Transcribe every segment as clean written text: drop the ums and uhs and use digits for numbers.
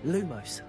Lumos.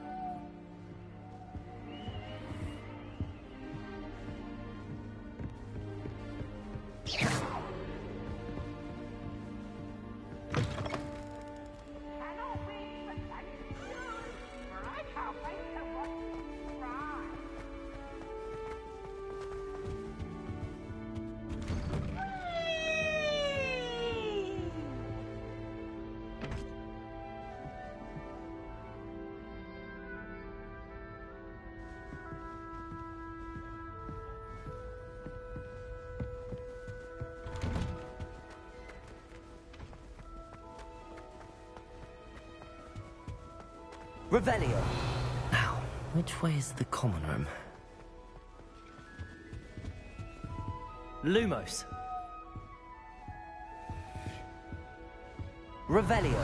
Revelio. Now, which way is the common room? Lumos. Revelio.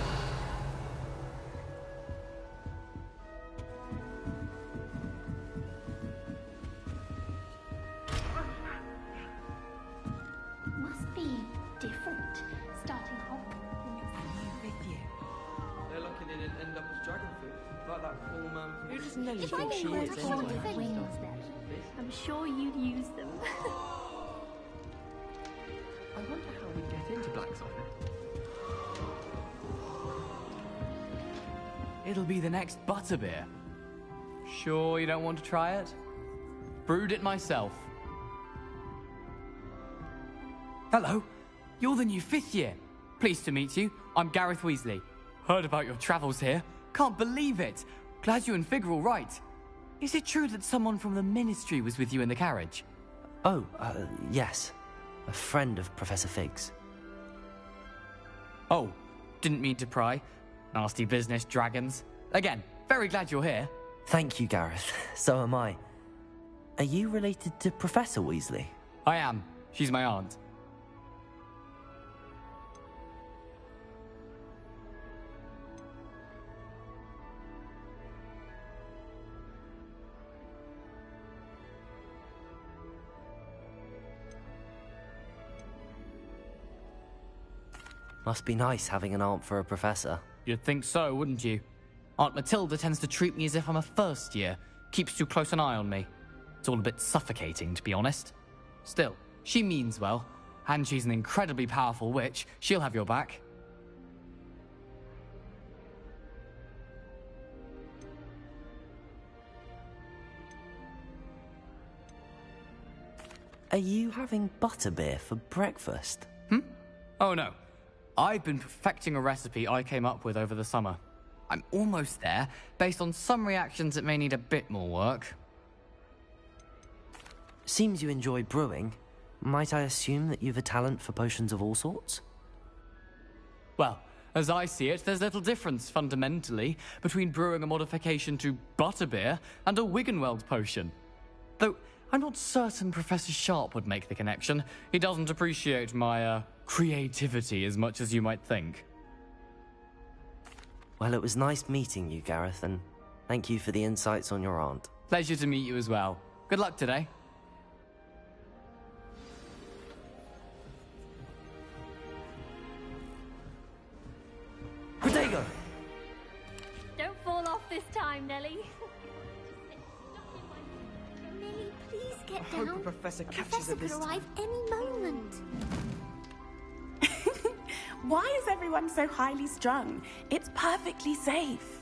Must be different, starting Hogwarts in its With you. They're lucky they didn't end up as dragon food, like that poor man from Who does Nelly If think only she you is had anyway? gold wings then, I'm sure you'd use them. I wonder how we get into Blacksocket. It'll be the next butterbeer. Sure you don't want to try it? Brewed it myself. Hello, you're the new 5th year. Pleased to meet you. I'm Gareth Weasley. Heard about your travels here. Can't believe it. Glad you and Fig are all right. Is it true that someone from the Ministry was with you in the carriage? Oh, yes. A friend of Professor Fig's. Oh, didn't mean to pry. Nasty business, dragons. Again, very glad you're here. Thank you, Gareth. So am I. Are you related to Professor Weasley? I am. She's my aunt. Must be nice having an aunt for a professor. You'd think so, wouldn't you? Aunt Matilda tends to treat me as if I'm a first year. Keeps too close an eye on me. It's all a bit suffocating, to be honest. Still, she means well. And she's an incredibly powerful witch. She'll have your back. Are you having butterbeer for breakfast? Oh no. I've been perfecting a recipe I came up with over the summer. I'm almost there. Based on some reactions, it may need a bit more work. Seems you enjoy brewing. Might I assume that you've a talent for potions of all sorts? Well, as I see it, there's little difference, fundamentally, between brewing a modification to butterbeer and a Wiggenweld potion. Though, I'm not certain Professor Sharp would make the connection. He doesn't appreciate my, creativity as much as you might think. Well, it was nice meeting you, Gareth, and thank you for the insights on your aunt. Pleasure to meet you as well. Good luck today. Protego! Don't fall off this time, Nelly. Nelly, please get I hope down. the professor The catches professor her could this arrive any moment. Why is everyone so highly strung? It's perfectly safe.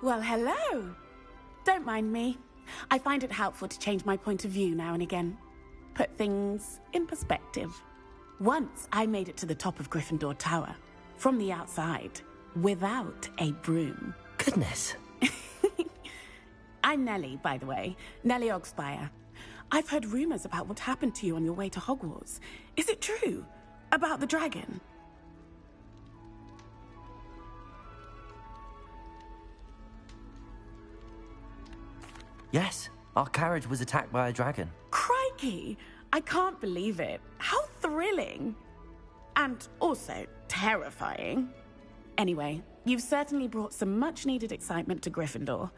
Well, hello. Don't mind me. I find it helpful to change my point of view now and again. Put things in perspective. Once I made it to the top of Gryffindor Tower, from the outside, without a broom. Goodness. I'm Nellie, by the way. Nellie Ogspire. I've heard rumors about what happened to you on your way to Hogwarts. Is it true? About the dragon? Yes, our carriage was attacked by a dragon. Crikey! I can't believe it. How thrilling! And also terrifying. Anyway, you've certainly brought some much-needed excitement to Gryffindor.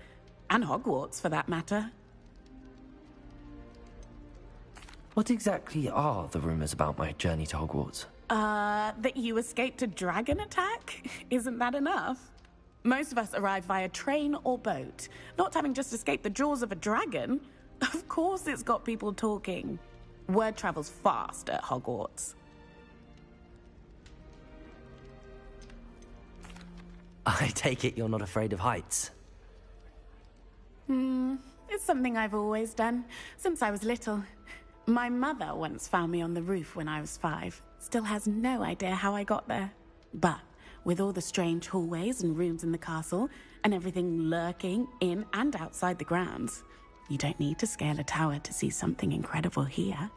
And Hogwarts, for that matter. What exactly are the rumors about my journey to Hogwarts? That you escaped a dragon attack? Isn't that enough? Most of us arrive via train or boat, not having just escaped the jaws of a dragon. Of course it's got people talking. Word travels fast at Hogwarts. I take it you're not afraid of heights. It's something I've always done, since I was little. My mother once found me on the roof when I was 5. Still has no idea how I got there. But with all the strange hallways and rooms in the castle, and everything lurking in and outside the grounds, you don't need to scale a tower to see something incredible here.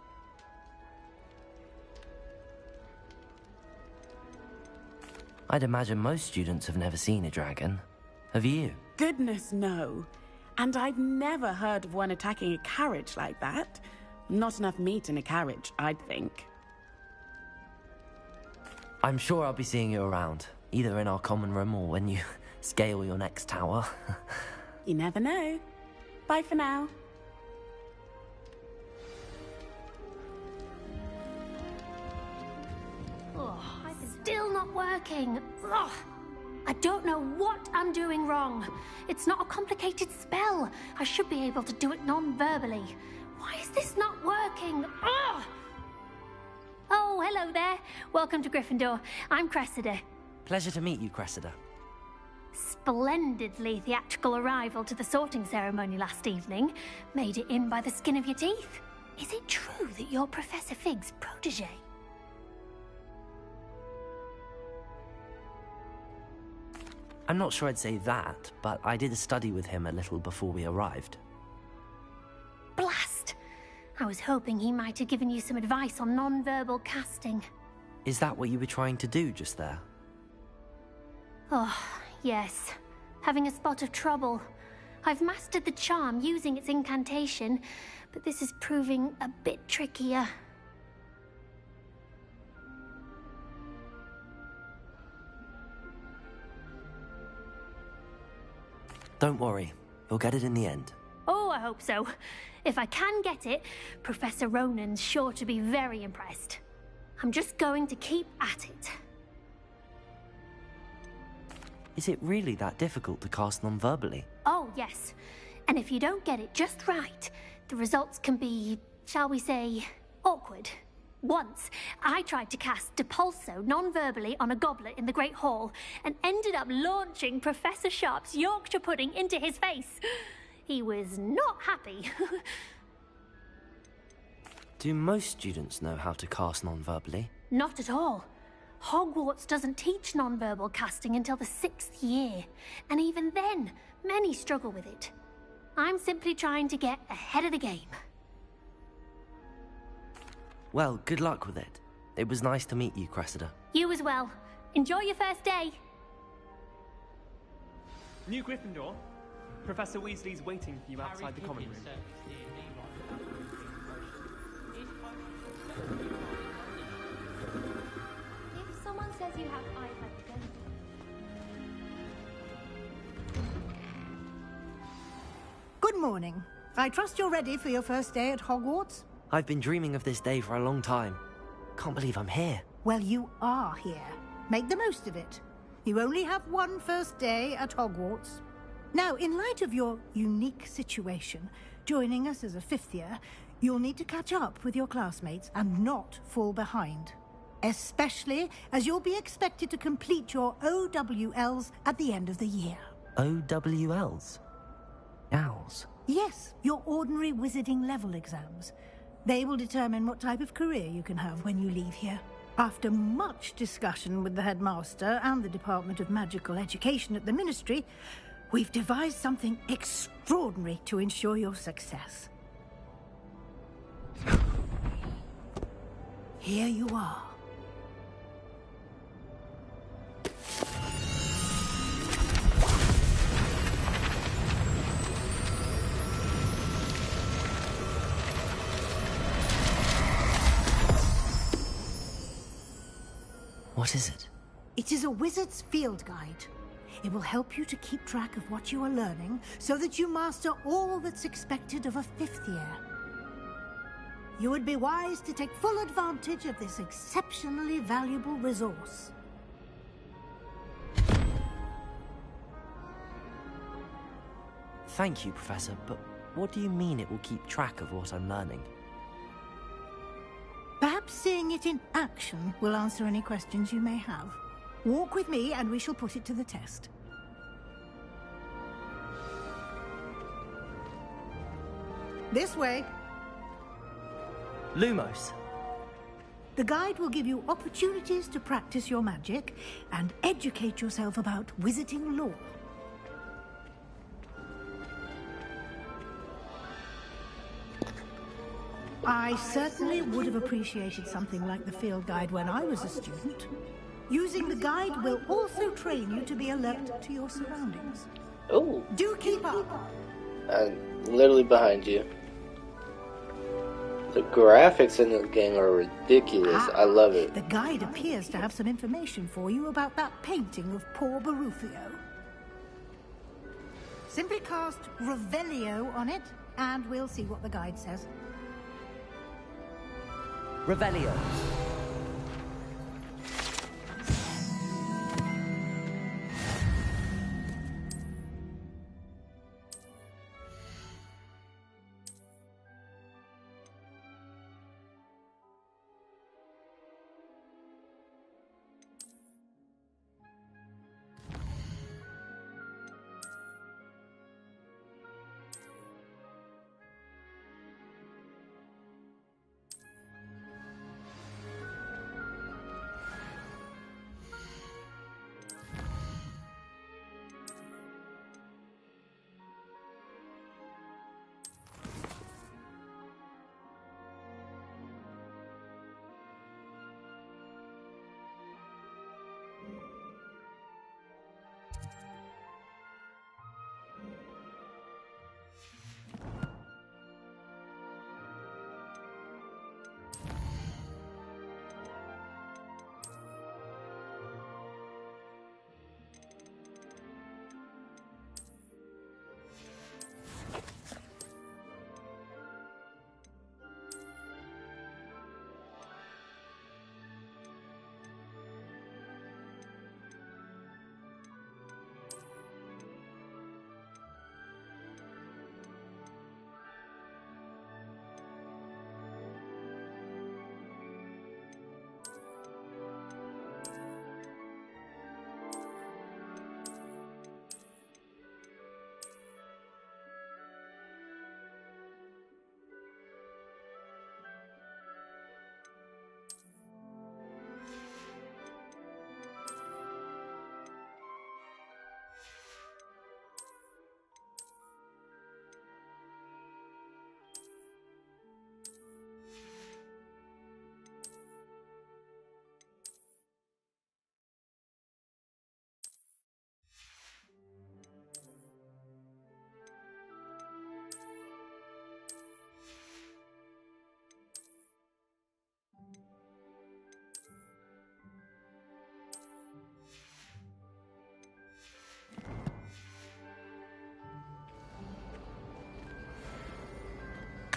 I'd imagine most students have never seen a dragon. Have you? Goodness, no. And I've never heard of one attacking a carriage like that. Not enough meat in a carriage, I'd think. I'm sure I'll be seeing you around, either in our common room or when you scale your next tower. You never know. Bye for now. Oh, it's still not working. Ugh. I don't know what I'm doing wrong. It's not a complicated spell. I should be able to do it non-verbally. Why is this not working? Ugh. Oh, hello there. Welcome to Gryffindor. I'm Cressida. Pleasure to meet you, Cressida. Splendidly theatrical arrival to the sorting ceremony last evening. Made it in by the skin of your teeth. Is it true that you're Professor Fig's protege? I'm not sure I'd say that, but I did study with him a little before we arrived. Blast! I was hoping he might have given you some advice on non-verbal casting. Is that what you were trying to do just there? Oh, yes. Having a spot of trouble. I've mastered the charm using its incantation, but this is proving a bit trickier. Don't worry, you'll get it in the end. Oh, I hope so. If I can get it, Professor Ronan's sure to be very impressed. I'm just going to keep at it. Is it really that difficult to cast non-verbally? Oh, yes. And if you don't get it just right, the results can be, shall we say, awkward. Once, I tried to cast Depulso non-verbally on a goblet in the Great Hall and ended up launching Professor Sharp's Yorkshire pudding into his face. He was not happy. Do most students know how to cast non-verbally? Not at all. Hogwarts doesn't teach non-verbal casting until the 6th year, and even then, many struggle with it. I'm simply trying to get ahead of the game. Well, good luck with it. It was nice to meet you, Cressida. You as well. Enjoy your first day. New Gryffindor. Professor Weasley's waiting for you outside the common room. If someone says you have iPad, then... Good morning. I trust you're ready for your first day at Hogwarts? I've been dreaming of this day for a long time. Can't believe I'm here. Well, you are here. Make the most of it. You only have one first day at Hogwarts. Now, in light of your unique situation, joining us as a 5th year, you'll need to catch up with your classmates and not fall behind. Especially as you'll be expected to complete your OWLs at the end of the year. OWLs? Owls? Yes, your ordinary wizarding level exams. They will determine what type of career you can have when you leave here. After much discussion with the headmaster and the Department of Magical Education at the Ministry, we've devised something extraordinary to ensure your success. Here you are. What is it? It is a wizard's field guide. It will help you to keep track of what you are learning so that you master all that's expected of a 5th year. You would be wise to take full advantage of this exceptionally valuable resource. Thank you, Professor, but what do you mean it will keep track of what I'm learning? Perhaps seeing it in action will answer any questions you may have. Walk with me and we shall put it to the test. This way. Lumos. The guide will give you opportunities to practice your magic and educate yourself about wizarding lore. I certainly would have appreciated something like the field guide when I was a student. Using the guide will also train you to be alert to your surroundings. Oh. Do keep up. I'm literally behind you. The graphics in this game are ridiculous. I love it. The guide appears to have some information for you about that painting of poor Barufio. Simply cast Revelio on it, and we'll see what the guide says. Revelio.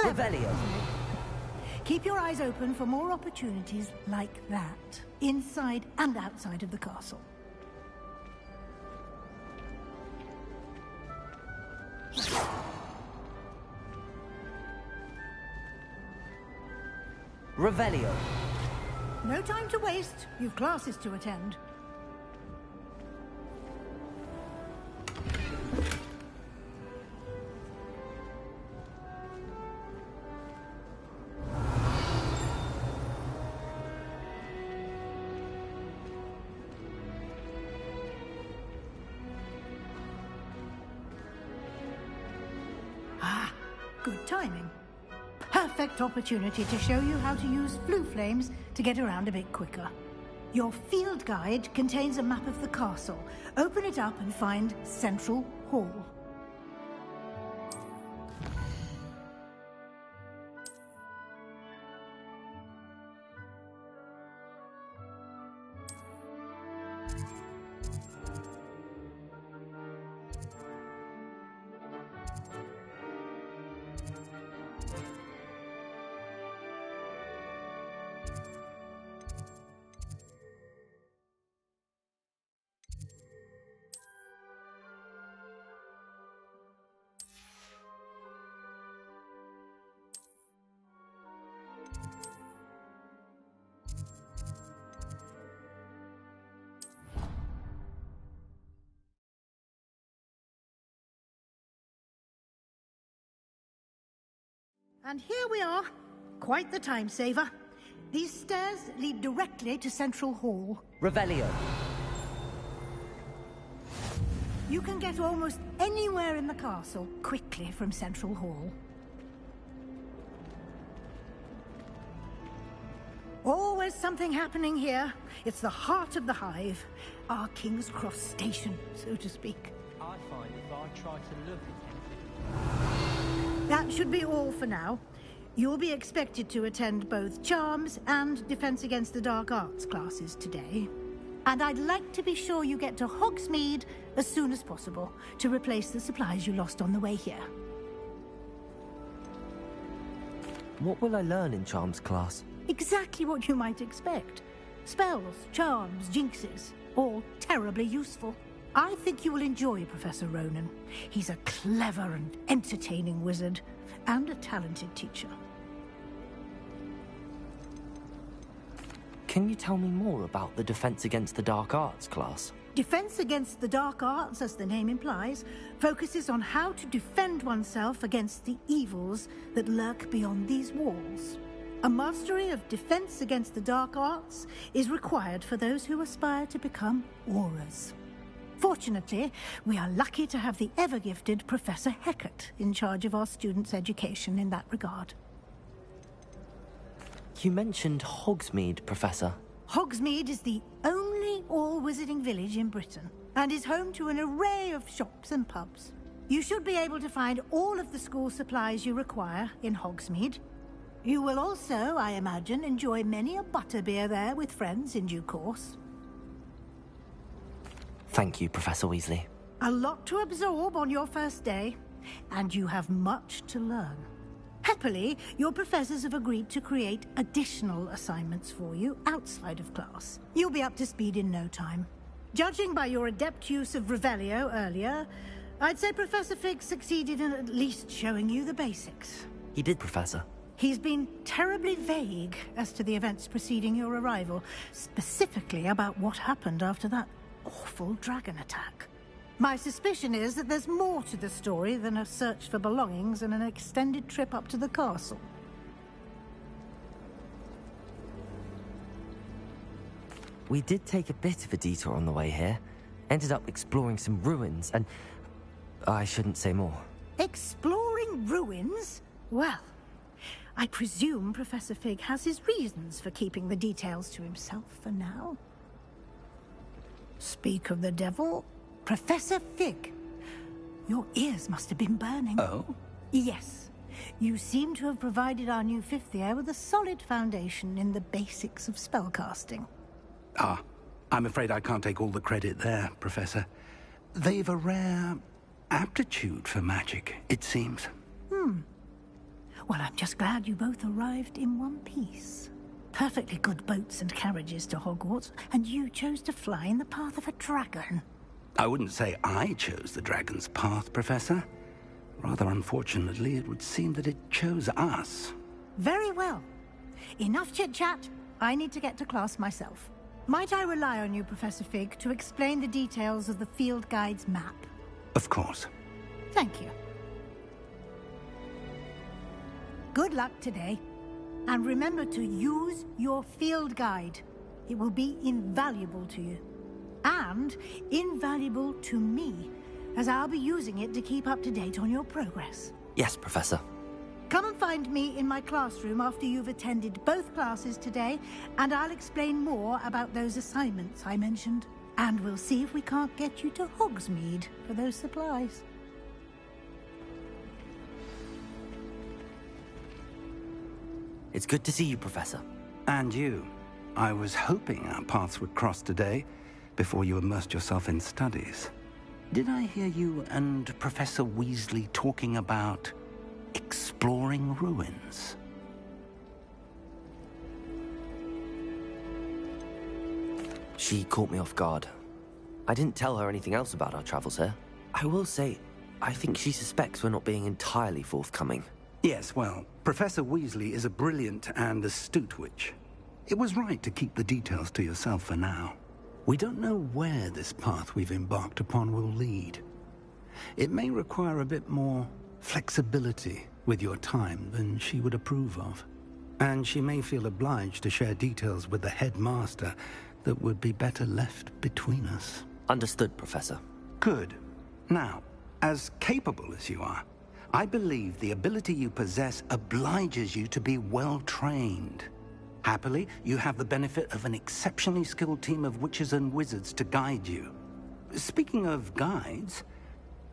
Revelio. Keep your eyes open for more opportunities like that, inside and outside of the castle. Revelio. No time to waste. You've classes to attend. Good timing. Perfect opportunity to show you how to use flue flames to get around a bit quicker. Your field guide contains a map of the castle. Open it up and find Central Hall. And here we are. Quite the time saver. These stairs lead directly to Central Hall. Revelio. You can get almost anywhere in the castle quickly from Central Hall. Always something happening here. It's the heart of the hive. Our King's Cross station, so to speak. I find if I try to look at anything... That should be all for now. You'll be expected to attend both Charms and Defense Against the Dark Arts classes today. And I'd like to be sure you get to Hogsmeade as soon as possible to replace the supplies you lost on the way here. What will I learn in Charms class? Exactly what you might expect. Spells, charms, jinxes, all terribly useful. I think you will enjoy Professor Ronan. He's a clever and entertaining wizard, and a talented teacher. Can you tell me more about the Defense Against the Dark Arts class? Defense Against the Dark Arts, as the name implies, focuses on how to defend oneself against the evils that lurk beyond these walls. A mastery of Defense Against the Dark Arts is required for those who aspire to become Aurors. Fortunately, we are lucky to have the ever-gifted Professor Hecat in charge of our students' education in that regard. You mentioned Hogsmeade, Professor. Hogsmeade is the only all-wizarding village in Britain, and is home to an array of shops and pubs. You should be able to find all of the school supplies you require in Hogsmeade. You will also, I imagine, enjoy many a butterbeer there with friends in due course. Thank you, Professor Weasley. A lot to absorb on your first day, and you have much to learn. Happily, your professors have agreed to create additional assignments for you outside of class. You'll be up to speed in no time. Judging by your adept use of Revelio earlier, I'd say Professor Fig succeeded in at least showing you the basics. He did, Professor. He's been terribly vague as to the events preceding your arrival, specifically about what happened after that awful dragon attack. My suspicion is that there's more to the story than a search for belongings and an extended trip up to the castle. We did take a bit of a detour on the way here. Ended up exploring some ruins and... I shouldn't say more. Exploring ruins? Well, I presume Professor Fig has his reasons for keeping the details to himself for now. Speak of the devil, Professor Fig. Your ears must have been burning. Oh? Yes. You seem to have provided our new fifth year with a solid foundation in the basics of spellcasting. Ah, I'm afraid I can't take all the credit there, Professor. They've a rare aptitude for magic, it seems. Well, I'm just glad you both arrived in one piece. Perfectly good boats and carriages to Hogwarts, and you chose to fly in the path of a dragon. I wouldn't say I chose the dragon's path, Professor. Rather unfortunately, it would seem that it chose us. Very well. Enough chit-chat. I need to get to class myself. Might I rely on you, Professor Fig, to explain the details of the field guide's map? Of course. Thank you. Good luck today. And remember to use your field guide. It will be invaluable to you. And invaluable to me, as I'll be using it to keep up to date on your progress. Yes, Professor. Come and find me in my classroom after you've attended both classes today, and I'll explain more about those assignments I mentioned. And we'll see if we can't get you to Hogsmeade for those supplies. It's good to see you, Professor. And you. I was hoping our paths would cross today, before you immersed yourself in studies. Did I hear you and Professor Weasley talking about exploring ruins? She caught me off guard. I didn't tell her anything else about our travels here. I will say, I think she suspects we're not being entirely forthcoming. Yes, well, Professor Weasley is a brilliant and astute witch. It was right to keep the details to yourself for now. We don't know where this path we've embarked upon will lead. It may require a bit more flexibility with your time than she would approve of. And she may feel obliged to share details with the headmaster that would be better left between us. Understood, Professor. Good. Now, as capable as you are, I believe the ability you possess obliges you to be well-trained. Happily, you have the benefit of an exceptionally skilled team of witches and wizards to guide you. Speaking of guides,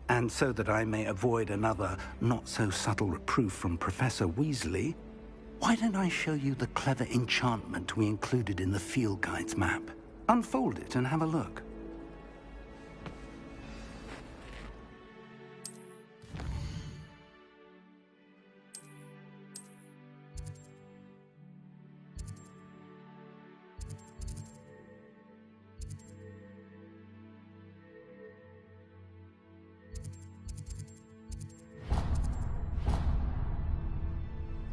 and so that I may avoid another not-so-subtle reproof from Professor Weasley, why don't I show you the clever enchantment we included in the field guide's map? Unfold it and have a look.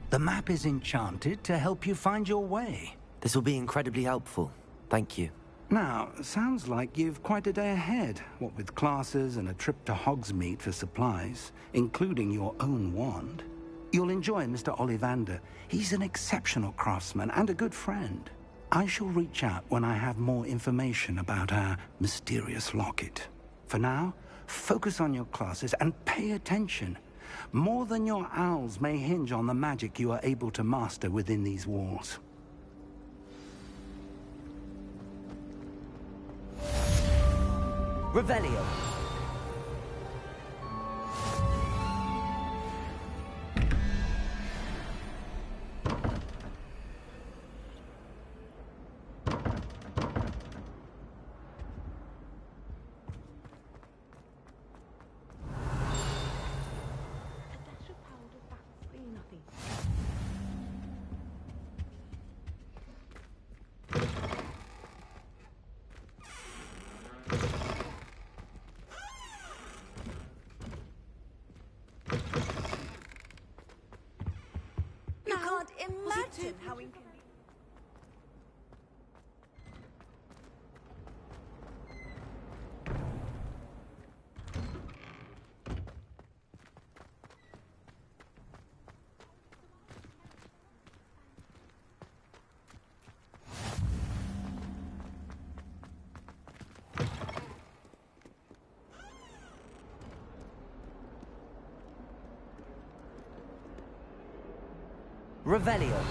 The map is enchanted to help you find your way. This will be incredibly helpful. Thank you. Now, sounds like you've quite a day ahead, what with classes and a trip to Hogsmeade for supplies, including your own wand. You'll enjoy Mr. Ollivander. He's an exceptional craftsman and a good friend. I shall reach out when I have more information about our mysterious locket. For now, focus on your classes and pay attention. More than your owls may hinge on the magic you are able to master within these walls. Revelio. Imagine how inconvenient. Revelio.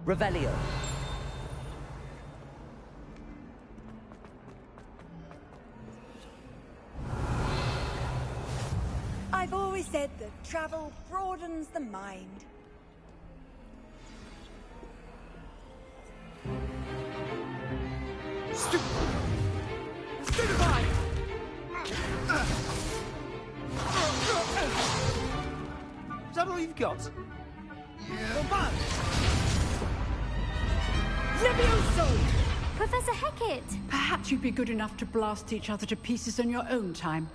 Revelio. I've always said that travel broadens the mind. Stupefy! Is that all you've got? Yeah. Levioso! Professor Hecat! Perhaps you'd be good enough to blast each other to pieces in your own time.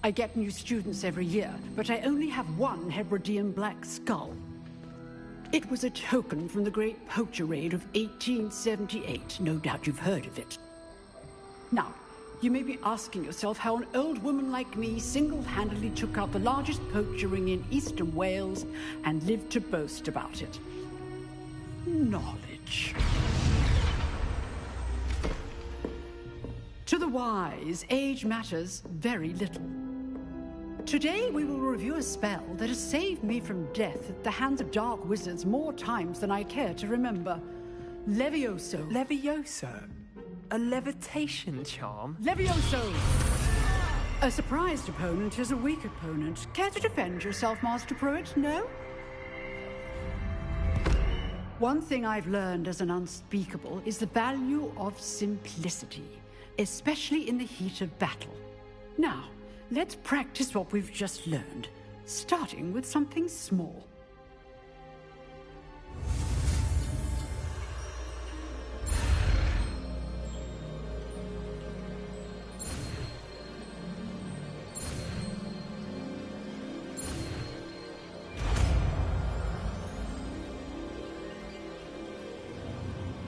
I get new students every year, but I only have one Hebridean black skull. It was a token from the Great Poacher Raid of 1878. No doubt you've heard of it. Now, you may be asking yourself how an old woman like me single-handedly took out the largest poacher ring in eastern Wales and lived to boast about it. Knowledge. To the wise, age matters very little. Today we will review a spell that has saved me from death at the hands of dark wizards more times than I care to remember. Levioso. Levioso? A levitation charm? Levioso! A surprised opponent is a weak opponent. Care to defend yourself, Master Pruitt? No? one thing I've learned as an unspeakable is the value of simplicity, especially in the heat of battle. Now, let's practice what we've just learned, starting with something small.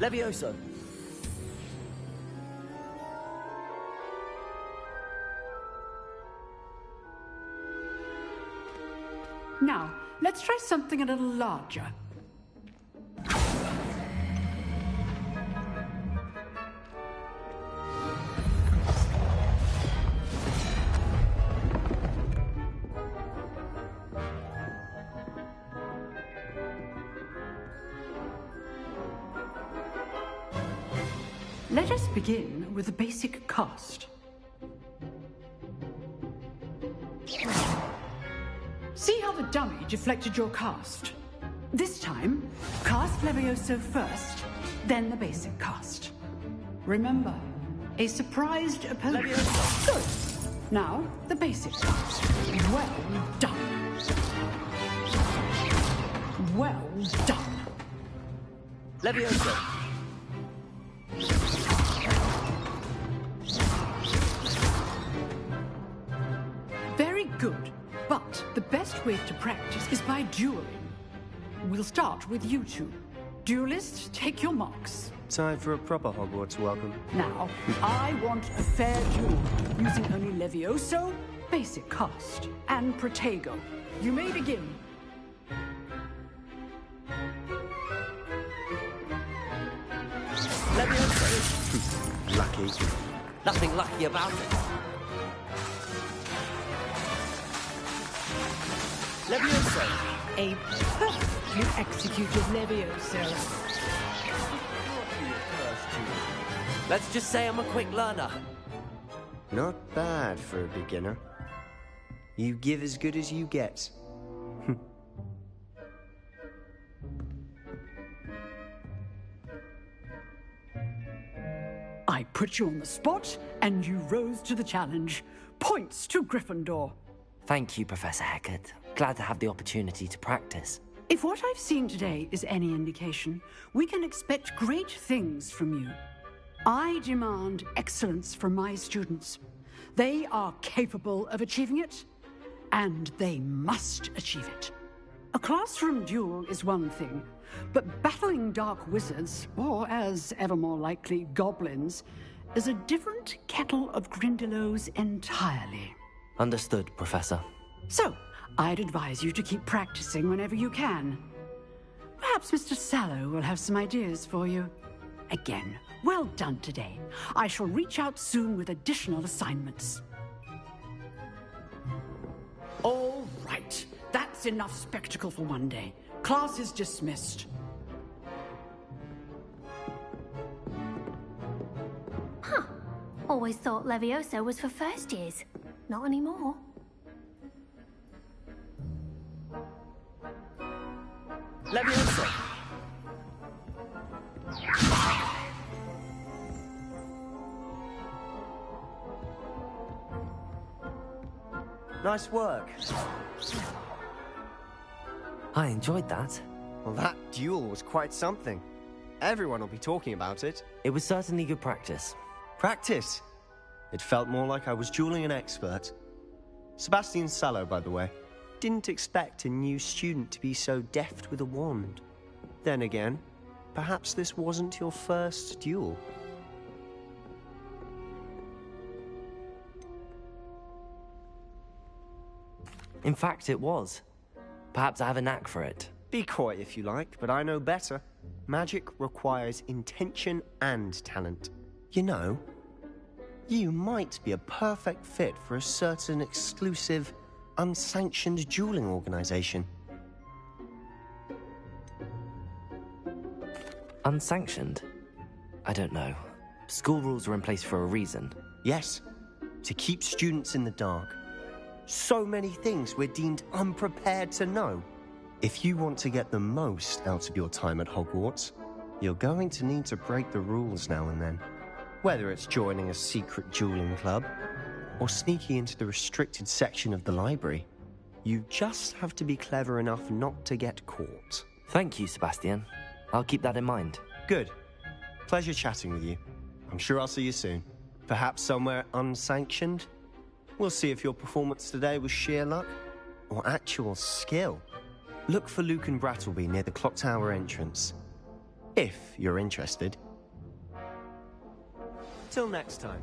Levioso. Now, let's try something a little larger. Let us begin with the basic cast. See how the dummy deflected your cast? This time, cast Levioso first, then the basic cast. Remember, a surprised opponent. Levioso. Good. Now, the basic cast. Well done. Well done. Levioso. Very good. But the best way to practice is by dueling. We'll start with you two. Duelists, take your marks. Time for a proper Hogwarts welcome. Now, I want a fair duel, using only Levioso, basic cast, and Protego. You may begin. Levioso. Lucky. Nothing lucky about it. Levioso. A perfectly executed Levioso. Let's just say I'm a quick learner. Not bad for a beginner. You give as good as you get. I put you on the spot, and you rose to the challenge. Points to Gryffindor. Thank you, Professor Hecat. Glad to have the opportunity to practice. If what I've seen today is any indication, we can expect great things from you. I demand excellence from my students. They are capable of achieving it, and they must achieve it. A classroom duel is one thing, but battling dark wizards, or as ever more likely, goblins, is a different kettle of Grindylows entirely. Understood, Professor. So, I'd advise you to keep practicing whenever you can. Perhaps Mr. Sallow will have some ideas for you. Again, well done today. I shall reach out soon with additional assignments. All right. That's enough spectacle for one day. Class is dismissed. Huh. Always thought Levioso was for first years. Not anymore. Levioso. Nice work. I enjoyed that. Well, that duel was quite something. Everyone will be talking about it. It was certainly good practice. Practice? It felt more like I was dueling an expert. Sebastian Sallow, by the way. Didn't expect a new student to be so deft with a wand. Then again, perhaps this wasn't your first duel. In fact, it was. Perhaps I have a knack for it. Be coy if you like, but I know better. Magic requires intention and talent. You know, you might be a perfect fit for a certain exclusive, unsanctioned dueling organization. Unsanctioned? I don't know. School rules are in place for a reason. Yes, to keep students in the dark. So many things we're deemed unprepared to know. If you want to get the most out of your time at Hogwarts, you're going to need to break the rules now and then. Whether it's joining a secret dueling club, or sneaking into the restricted section of the library, you just have to be clever enough not to get caught. Thank you, Sebastian. I'll keep that in mind. Good. Pleasure chatting with you. I'm sure I'll see you soon. Perhaps somewhere unsanctioned? We'll see if your performance today was sheer luck or actual skill. Look for Luke and Brattleby near the clock tower entrance, if you're interested. Till next time.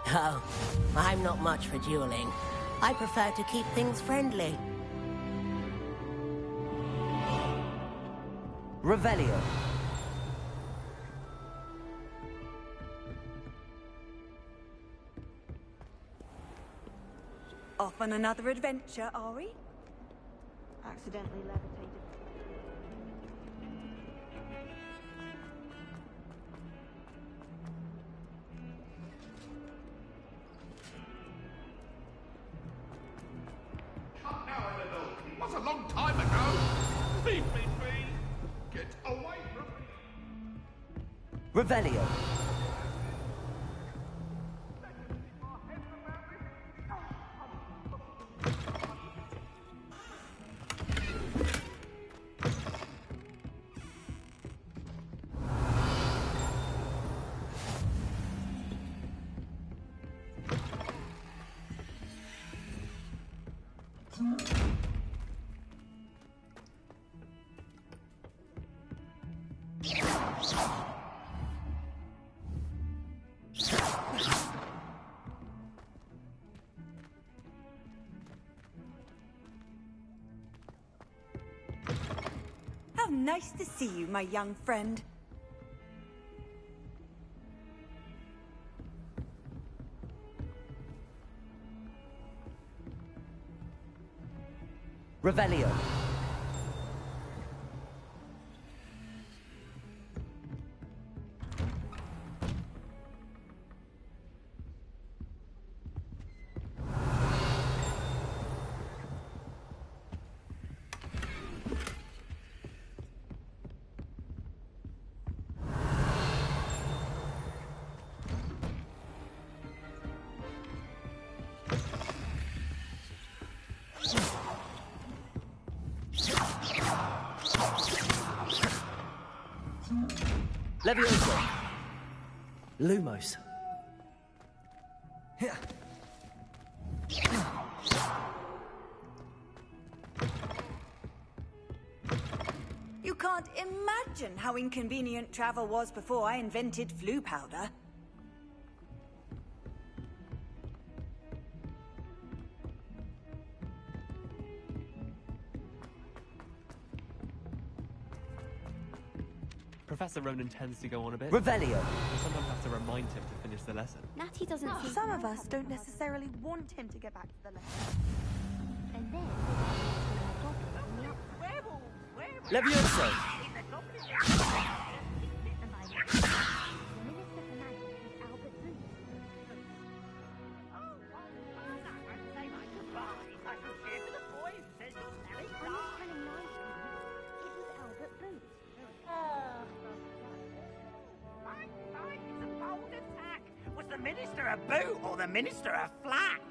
Oh, I'm not much for dueling. I prefer to keep things friendly. Revelio. Off on another adventure, are we? Accidentally levitated. What a long time ago! Leave me be! Get away from me! Revelio. How nice to see you, my young friend. Revelio. Levioso. Lumos. You can't imagine how inconvenient travel was before I invented flu powder. Professor Ronan tends to go on a bit. Revelio. I sometimes have to remind him to finish the lesson. Natty doesn't seem... Some of us don't necessarily want him to get back to the lesson. And then... Levioso. Minister a boot or the Minister a flack?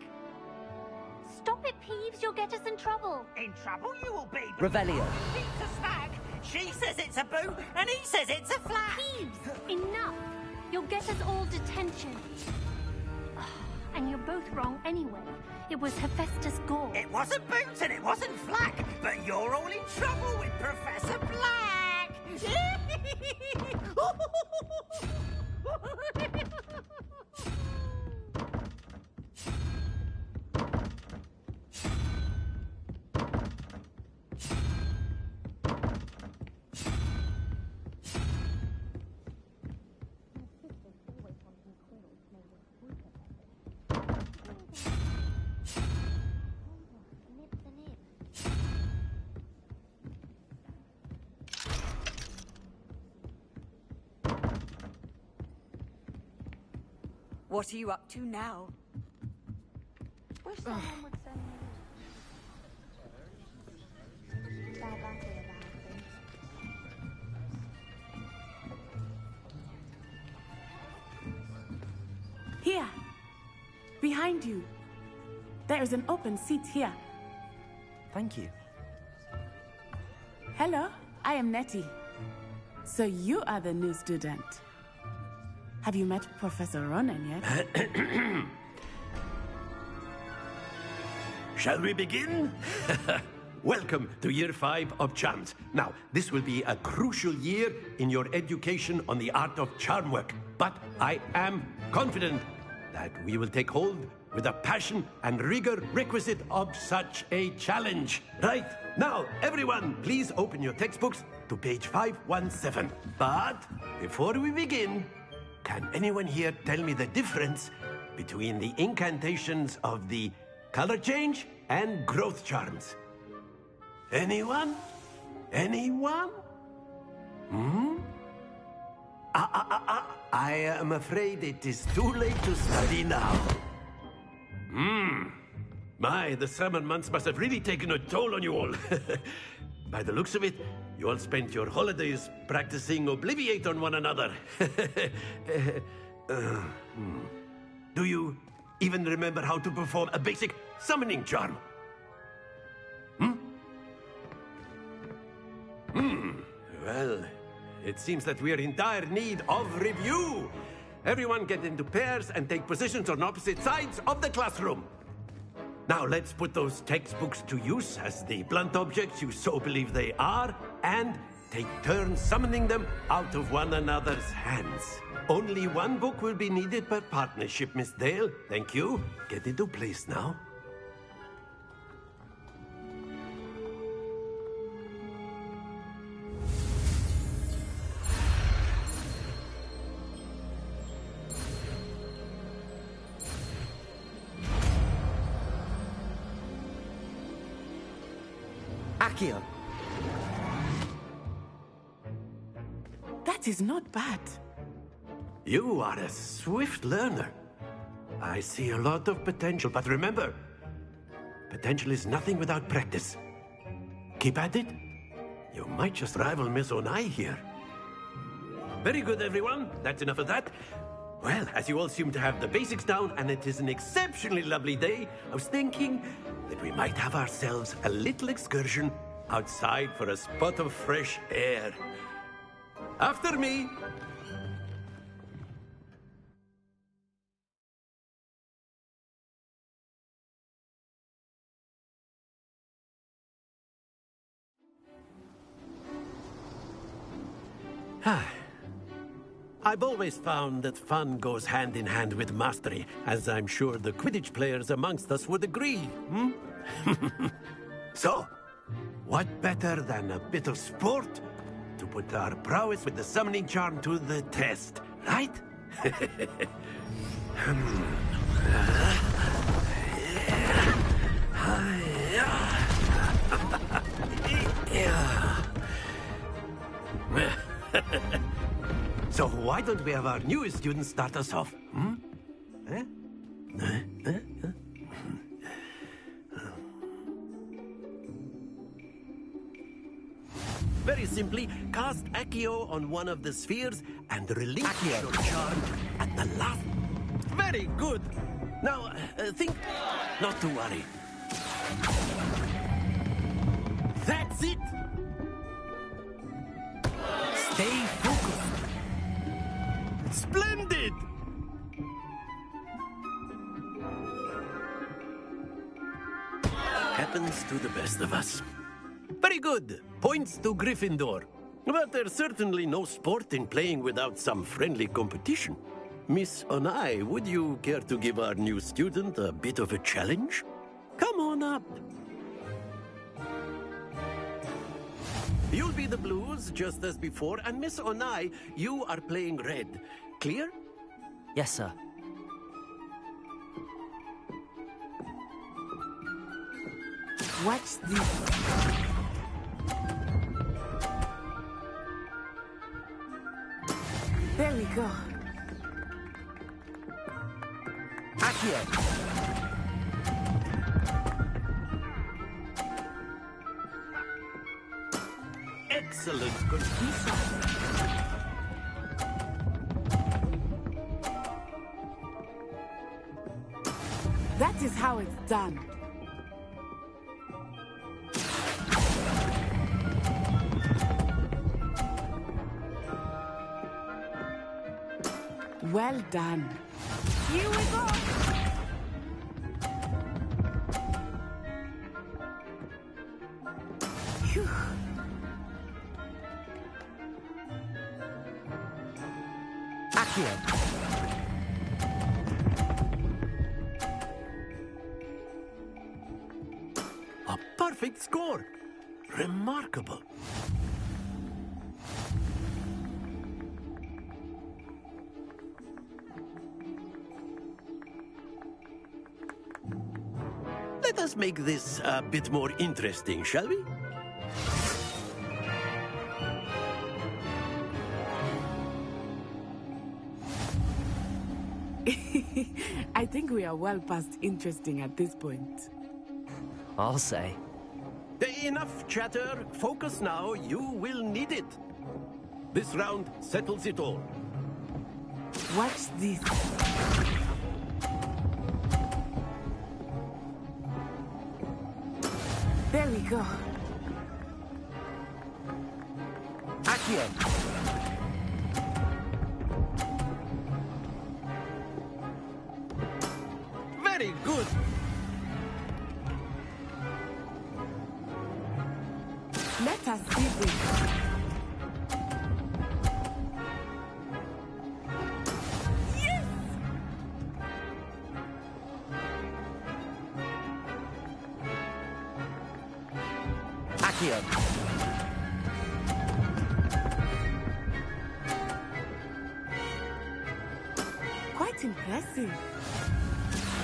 Stop it, Peeves. You'll get us in trouble. In trouble you will be. Revelio. He's a snag. She says it's a boot and he says it's a flack. Peeves, enough. You'll get us all detention. And you're both wrong anyway. It was Hephaestus Gore. It wasn't boot and it wasn't flack, but you're all in trouble with Professor Black. What are you up to now? Wish someone would send me Behind you. There is an open seat here. Thank you. Hello, I am Nettie. So you are the new student. Have you met Professor Ronan yet? Shall we begin? Welcome to Year 5 of Charms. Now, this will be a crucial year in your education on the art of charm work. But I am confident that we will take hold with the passion and rigor requisite of such a challenge. Right, now, everyone, please open your textbooks to page 517. But before we begin, can anyone here tell me the difference between the incantations of the color change and growth charms? Anyone? Anyone? I am afraid it is too late to study now. My, the summer months must have really taken a toll on you all. By the looks of it, you all spent your holidays practicing Obliviate on one another. Do you even remember how to perform a basic summoning charm? Well, it seems that we are in dire need of review. Everyone get into pairs and take positions on opposite sides of the classroom. Now let's put those textbooks to use as the blunt objects you so believe they are, and take turns summoning them out of one another's hands. Only one book will be needed per partnership, Miss Dale. Thank you. Get into place now. Accio. That is not bad. You are a swift learner. I see a lot of potential, but remember, potential is nothing without practice. Keep at it. You might just rival Miss Onai here. Very good, everyone. That's enough of that. Well, as you all seem to have the basics down, and it is an exceptionally lovely day, I was thinking that we might have ourselves a little excursion outside for a spot of fresh air. After me. I've always found that fun goes hand in hand with mastery, as I'm sure the Quidditch players amongst us would agree. So, what better than a bit of sport to put our prowess with the summoning charm to the test, right? So why don't we have our newest student start us off? Very simply, cast Accio on one of the spheres and release your charge at the last. Very good. Now, think not to worry. That's it. Stay focused. Splendid! Happens to the best of us. Very good. Points to Gryffindor. But there's certainly no sport in playing without some friendly competition. Miss Onai, would you care to give our new student a bit of a challenge? Come on up. You'll be the blues, just as before, and Miss Onai, you are playing red. Clear? Yes, sir. What's this? There we go. Accio. Excellent, good piece. That is how it's done. Well done. Here we go. Phew. Accio. A perfect score. Remarkable. Let us make this a bit more interesting, shall we? I think we are well past interesting at this point. I'll say. Enough chatter. Focus now. You will need it. This round settles it all. Watch this. There we go. Accio. Very good. Let us see this. Yes! Accio. Quite impressive.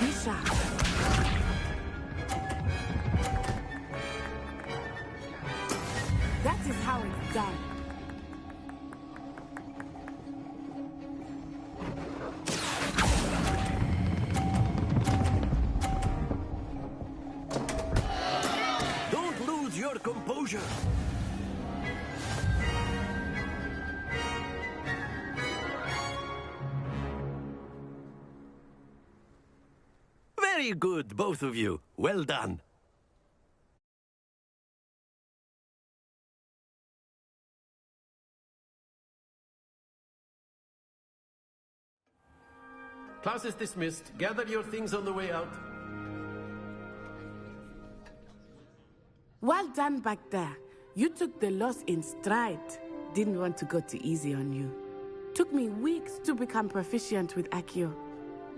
Be sharp. That is how it's done. Don't lose your composure. Very good, both of you. Well done. Class is dismissed. Gather your things on the way out. Well done back there. You took the loss in stride. Didn't want to go too easy on you. Took me weeks to become proficient with Accio.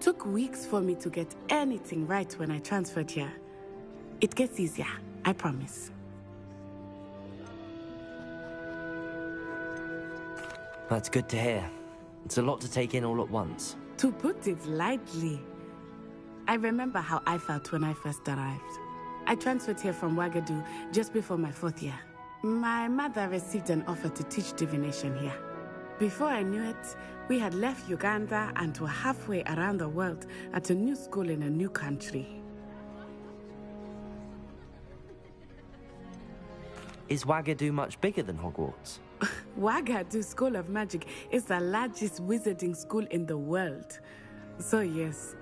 Took weeks for me to get anything right when I transferred here. It gets easier, I promise. That's good to hear. It's a lot to take in all at once. To put it lightly, I remember how I felt when I first arrived. I transferred here from Ouagadougou just before my 4th year. My mother received an offer to teach divination here. Before I knew it, we had left Uganda and were halfway around the world at a new school in a new country. Is Ouagadougou much bigger than Hogwarts? Ouagadougou School of Magic is the largest wizarding school in the world. So yes,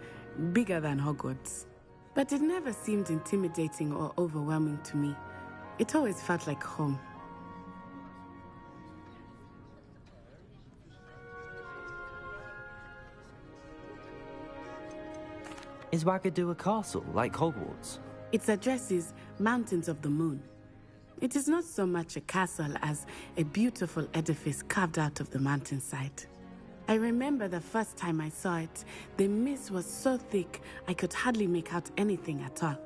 bigger than Hogwarts. But it never seemed intimidating or overwhelming to me. It always felt like home. Is Ouagadougou a castle, like Hogwarts? Its address is Mountains of the Moon. It is not so much a castle as a beautiful edifice carved out of the mountainside. I remember the first time I saw it, the mist was so thick I could hardly make out anything at all.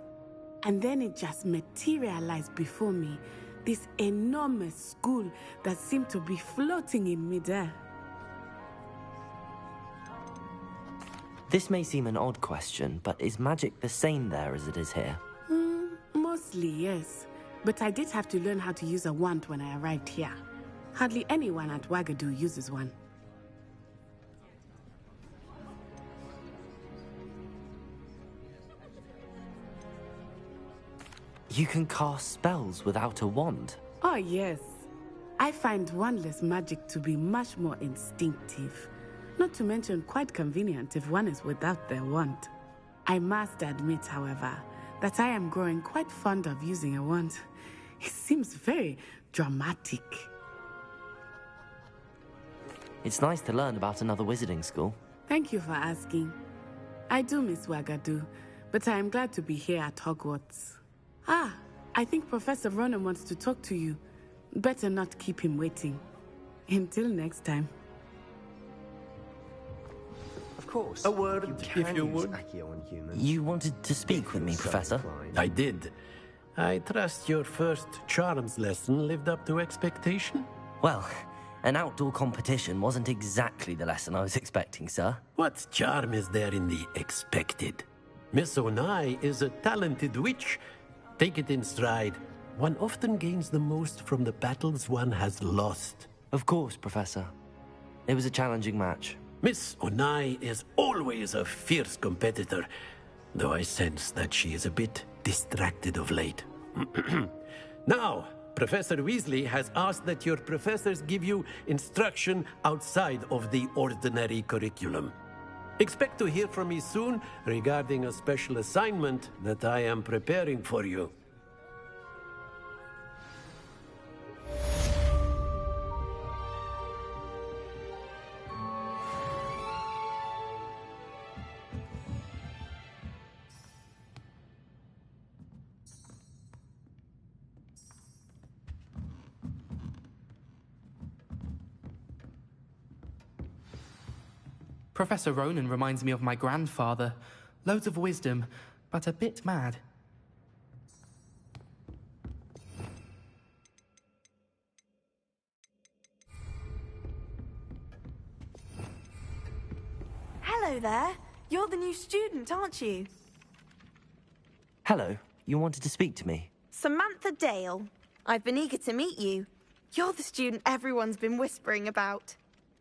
And then it just materialized before me, this enormous school that seemed to be floating in midair. This may seem an odd question, but is magic the same there as it is here? Mostly, yes. But I did have to learn how to use a wand when I arrived here. Hardly anyone at Ouagadougou uses one. You can cast spells without a wand? Oh, yes. I find wandless magic to be much more instinctive. Not to mention quite convenient if one is without their wand. I must admit, however, that I am growing quite fond of using a wand. It seems very dramatic. It's nice to learn about another wizarding school. Thank you for asking. I do miss Wagadu, but I am glad to be here at Hogwarts. Ah, I think Professor Ronan wants to talk to you. Better not keep him waiting. Until next time. Of course. A word, if you use would. Accio on humans. You wanted to speak with me, Professor? I did. I trust your first charms lesson lived up to expectation? Well, an outdoor competition wasn't exactly the lesson I was expecting, sir. What charm is there in the expected? Miss Onai is a talented witch. Take it in stride. One often gains the most from the battles one has lost. Of course, Professor. It was a challenging match. Miss Onai is always a fierce competitor, though I sense that she is a bit distracted of late. Now, Professor Weasley has asked that your professors give you instruction outside of the ordinary curriculum. Expect to hear from me soon regarding a special assignment that I am preparing for you. Professor Ronan reminds me of my grandfather. Loads of wisdom, but a bit mad. Hello there. You're the new student, aren't you? Hello, you wanted to speak to me? Samantha Dale. I've been eager to meet you. You're the student everyone's been whispering about.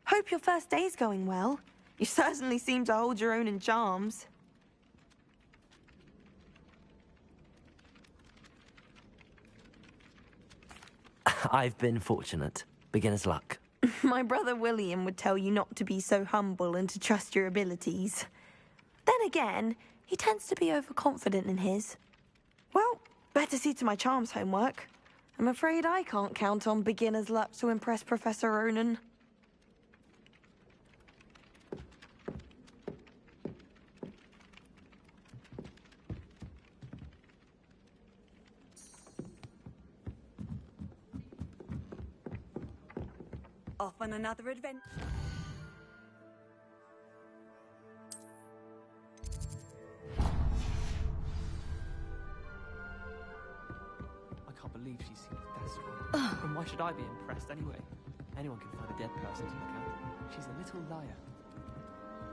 Hope your first day's going well. You certainly seem to hold your own in charms. I've been fortunate. Beginner's luck. My brother William would tell you not to be so humble and to trust your abilities. Then again, he tends to be overconfident in his. Well, better see to my charms homework. I'm afraid I can't count on beginner's luck to impress Professor Ronan. Off on another adventure. I can't believe she seems desperate. And why should I be impressed anyway? Anyone can find a dead person to look at. She's a little liar.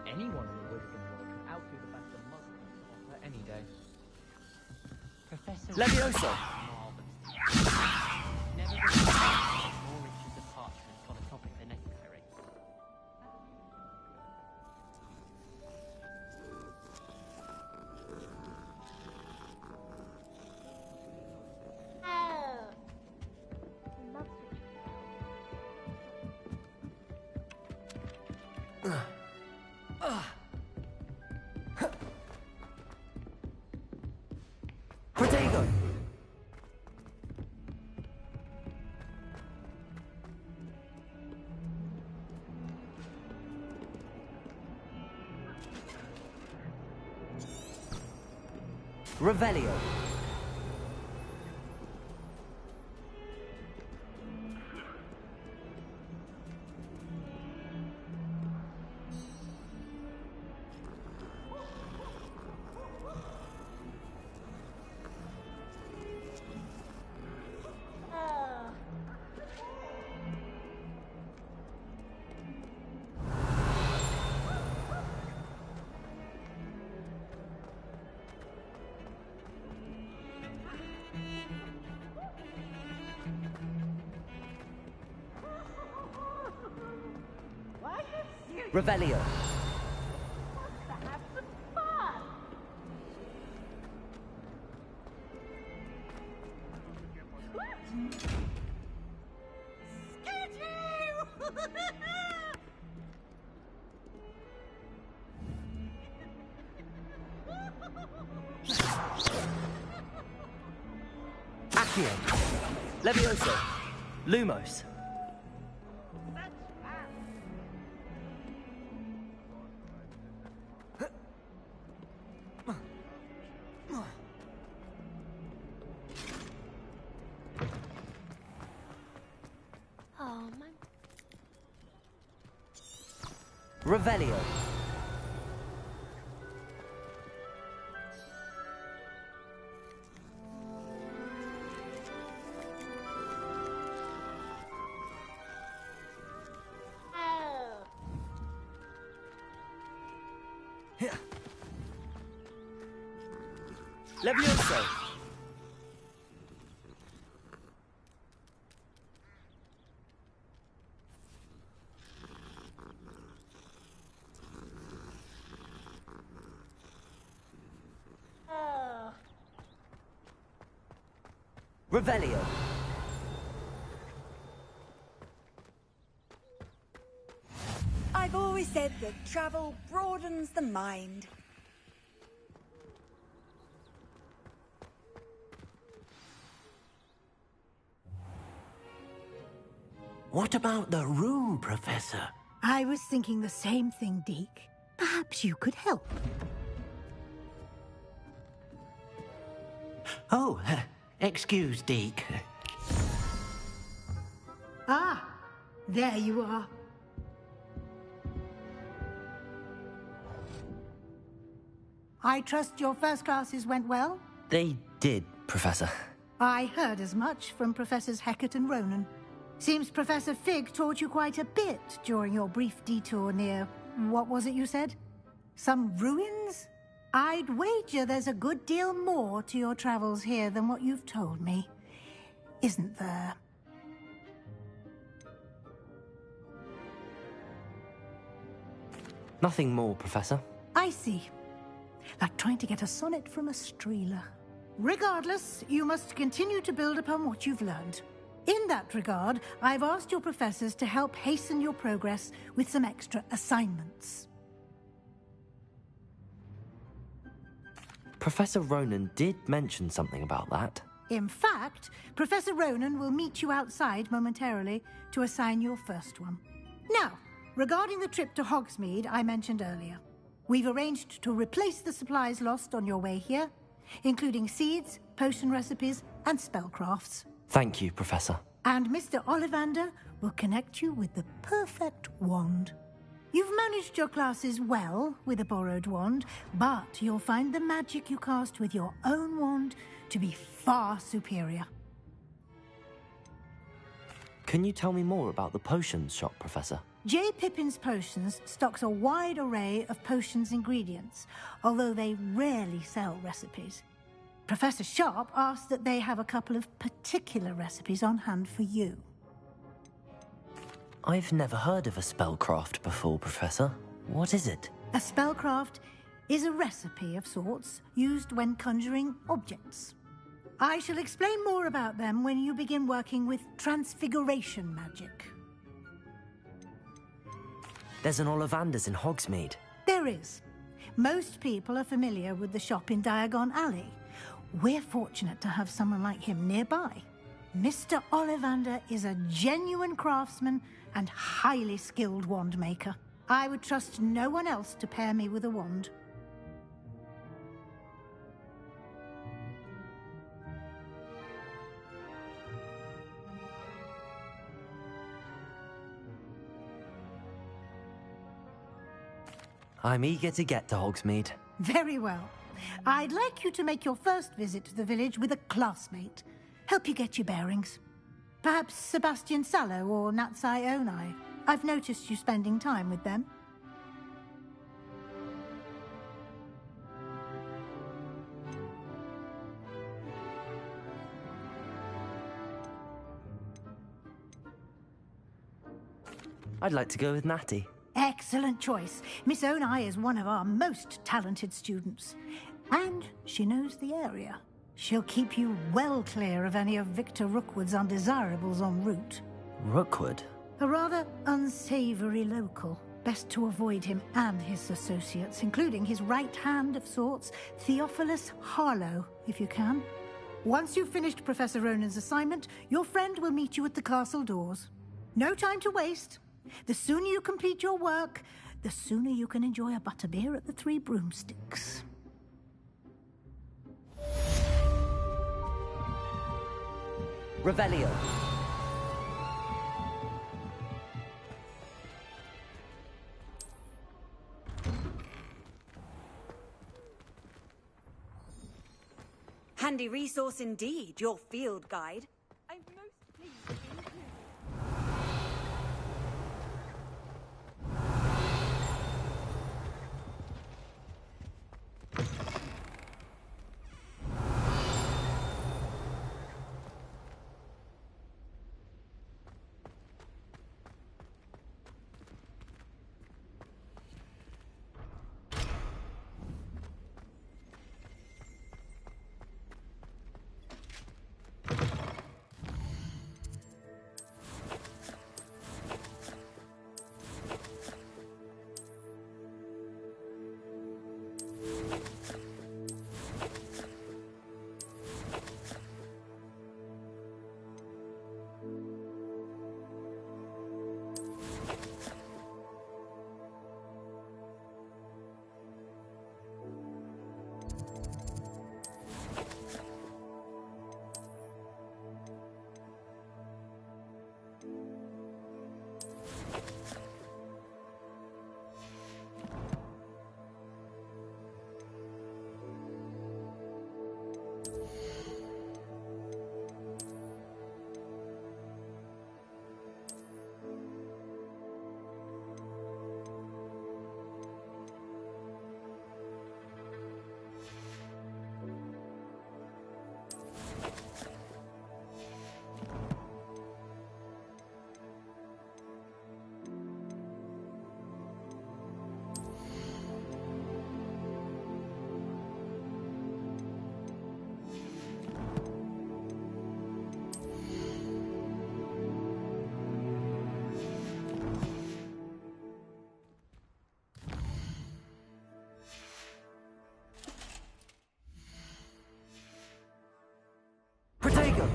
Anyone in the wizarding world can outdo the best of Mother and her any day. Professor Levioso! Never been more riches of parchment on a topic than necessary. Protego! Revelio. Revelio. Accio. Levioso. Lumos. Oh, my... Revelio. Levioso. Revelio. I've always said that travel broadens the mind. What about the room, Professor? I was thinking the same thing, Deke. Perhaps you could help. Oh, excuse, Deke. Ah, there you are. I trust your first classes went well? They did, Professor. I heard as much from Professors Hecat and Ronan. Seems Professor Fig taught you quite a bit during your brief detour near... what was it you said? Some ruins? I'd wager there's a good deal more to your travels here than what you've told me. Isn't there? Nothing more, Professor. I see. Like trying to get a sonnet from a streeler. Regardless, you must continue to build upon what you've learned. In that regard, I've asked your professors to help hasten your progress with some extra assignments. Professor Ronan did mention something about that. In fact, Professor Ronan will meet you outside momentarily to assign your first one. Now, regarding the trip to Hogsmeade I mentioned earlier, we've arranged to replace the supplies lost on your way here, including seeds, potion recipes, and spellcrafts. Thank you, Professor. And Mr. Ollivander will connect you with the perfect wand. You've managed your classes well with a borrowed wand, but you'll find the magic you cast with your own wand to be far superior. Can you tell me more about the potions shop, Professor? J. Pippin's Potions stocks a wide array of potions ingredients, although they rarely sell recipes. Professor Sharp asked that they have a couple of particular recipes on hand for you. I've never heard of a spellcraft before, Professor. What is it? A spellcraft is a recipe of sorts used when conjuring objects. I shall explain more about them when you begin working with transfiguration magic. There's an Ollivander's in Hogsmeade. There is. Most people are familiar with the shop in Diagon Alley. We're fortunate to have someone like him nearby. Mr. Ollivander is a genuine craftsman and highly skilled wand maker. I would trust no one else to pair me with a wand. I'm eager to get to Hogsmeade. Very well. I'd like you to make your first visit to the village with a classmate. Help you get your bearings. Perhaps Sebastian Sallow or Natsai Onai. I've noticed you spending time with them. I'd like to go with Natty. Excellent choice. Miss Onai is one of our most talented students. And she knows the area. She'll keep you well clear of any of Victor Rookwood's undesirables en route. Rookwood? A rather unsavory local. Best to avoid him and his associates, including his right hand of sorts, Theophilus Harlow, if you can. Once you've finished Professor Ronan's assignment, your friend will meet you at the castle doors. No time to waste. The sooner you complete your work, the sooner you can enjoy a butterbeer at the Three Broomsticks. Revelio. Handy resource indeed, your field guide. I'm most pleased to be included. Protego!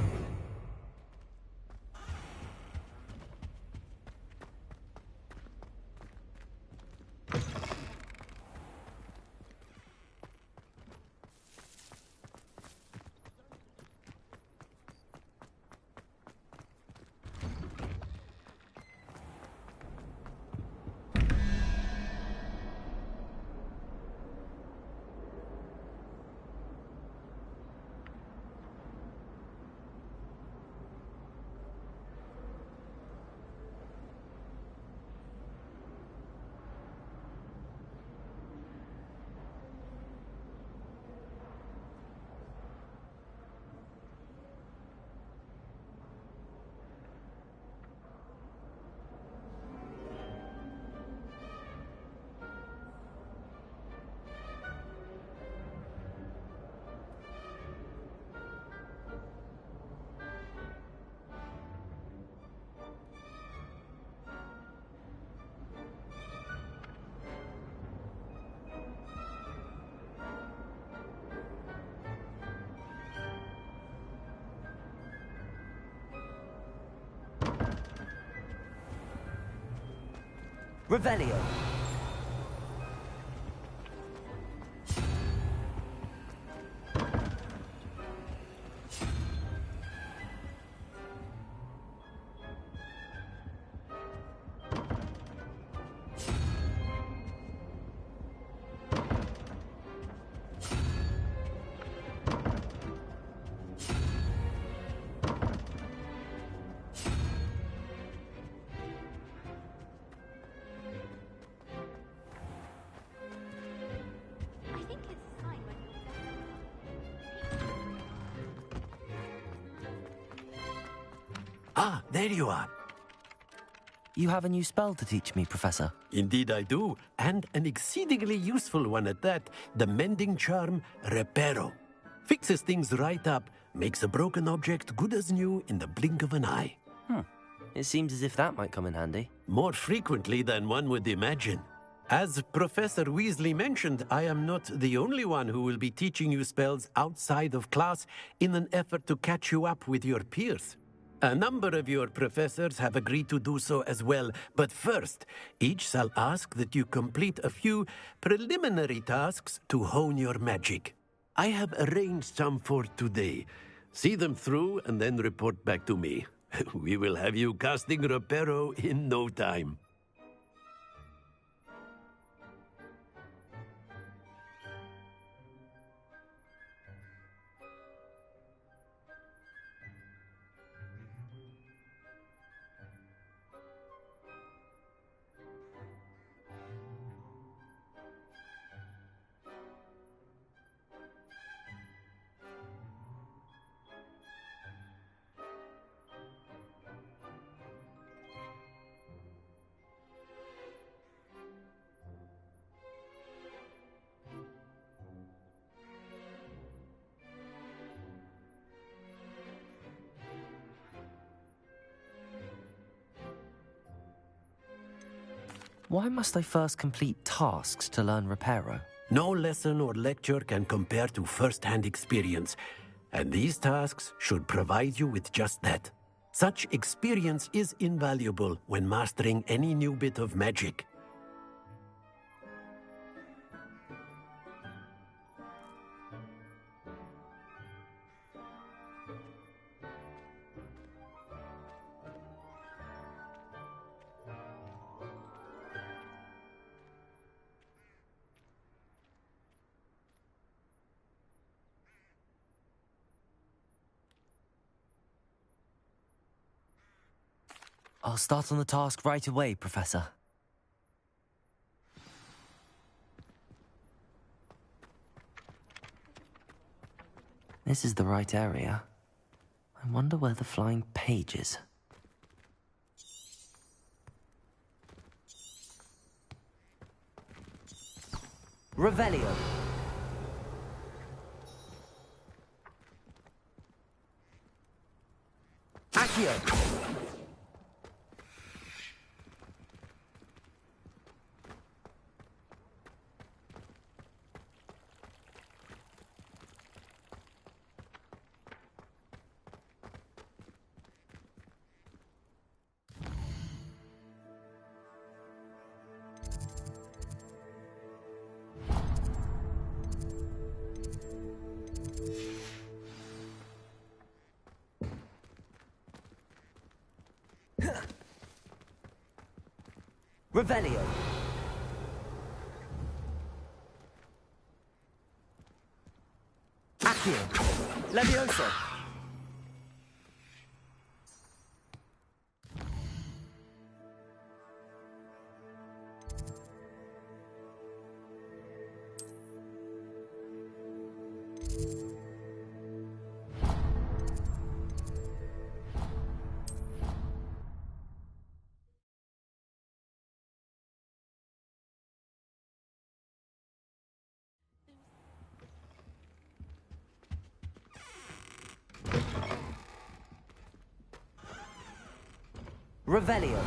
Revelio. Ah, there you are. You have a new spell to teach me, Professor. Indeed I do, and an exceedingly useful one at that. The mending charm, Reparo. Fixes things right up, makes a broken object good as new in the blink of an eye. It seems as if that might come in handy. More frequently than one would imagine. As Professor Weasley mentioned, I am not the only one who will be teaching you spells outside of class in an effort to catch you up with your peers. A number of your professors have agreed to do so as well, but first, each shall ask that you complete a few preliminary tasks to hone your magic. I have arranged some for today. See them through and then report back to me. We will have you casting Reparo in no time. Why must I first complete tasks to learn Reparo? No lesson or lecture can compare to first-hand experience, and these tasks should provide you with just that. Such experience is invaluable when mastering any new bit of magic. I'll start on the task right away, Professor. This is the right area. I wonder where the flying page is. Revelio. Accio. Revelio. Accio. Levioso. Revelio.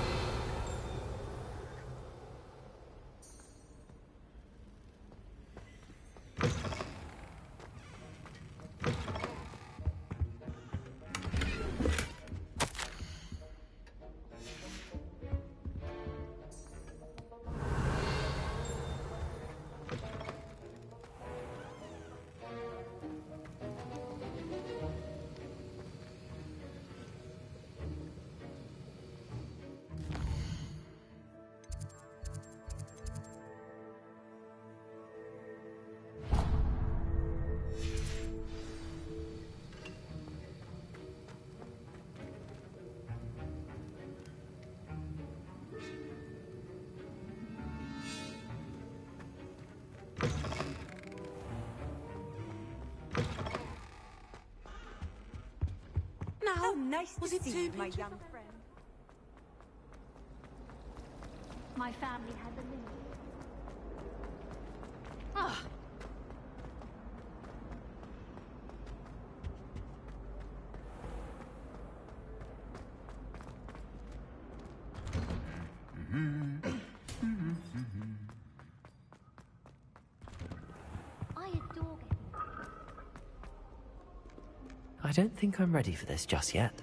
How nice to see you, my young friend. My family has a lineage. Ah. I don't think I'm ready for this just yet.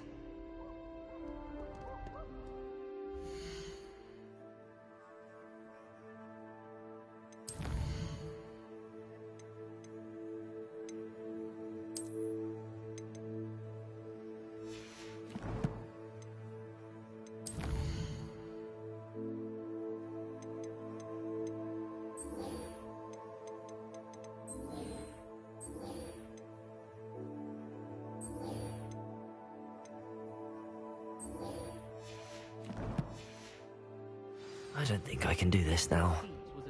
I don't think I can do this now.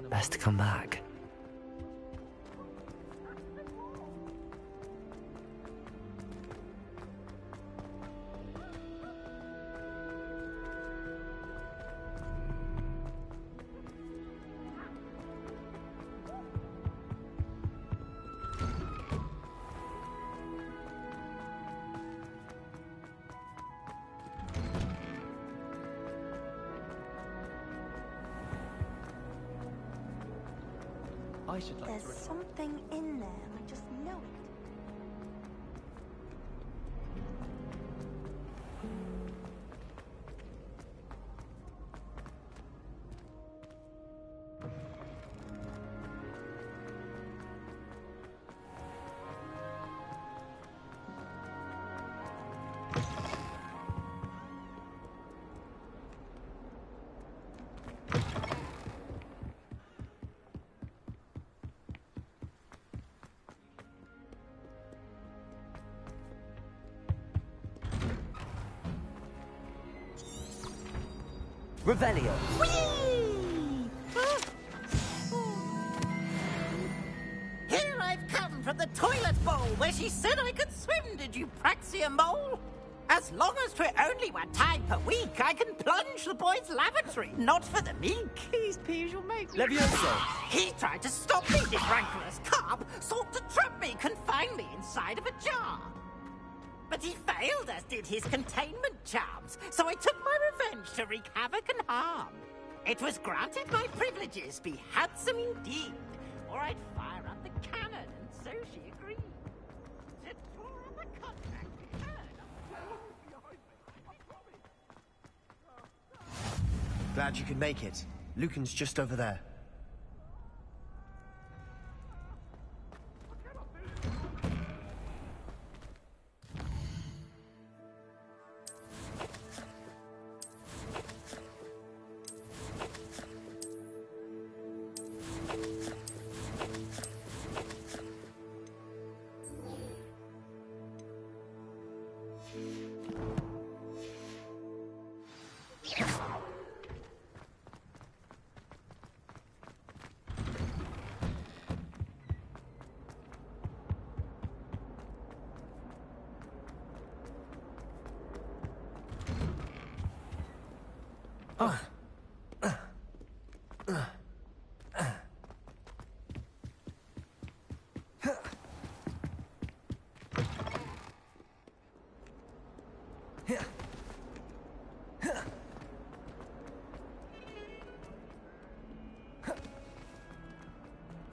Best to come back. I should like There's something in there, I just know it. Revelio! Here I've come from the toilet bowl where she said I could swim, did you praxia mole? As long as 'twere only one time per week, I can plunge the boy's lavatory, not for the meek. He's peas your mate. Levioso! He tried to stop me, this rancorous carp, sought to trap me, confine me inside of a jar. But he failed, as did his containment charms, so I took my revenge to wreak havoc and harm. It was granted my privileges be handsome indeed, or I'd fire up the cannon, and so she agreed. To draw up a contract with her. Glad you could make it. Lucan's just over there.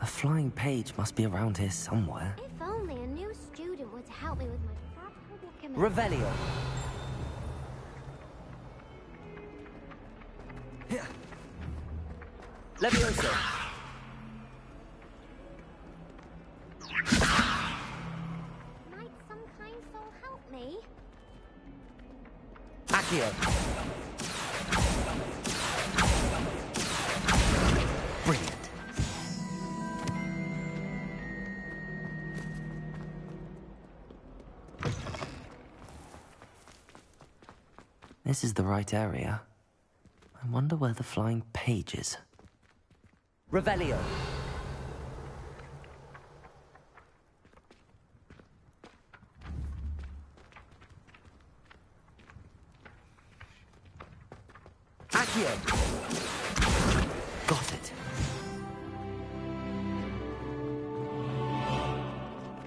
A flying page must be around here somewhere. If only a new student were to help me with my fab Revelio! Levioso! Might some kind soul help me? Accio! Brilliant. This is the right area. I wonder where the flying page is. Revelio! Accio! Got it.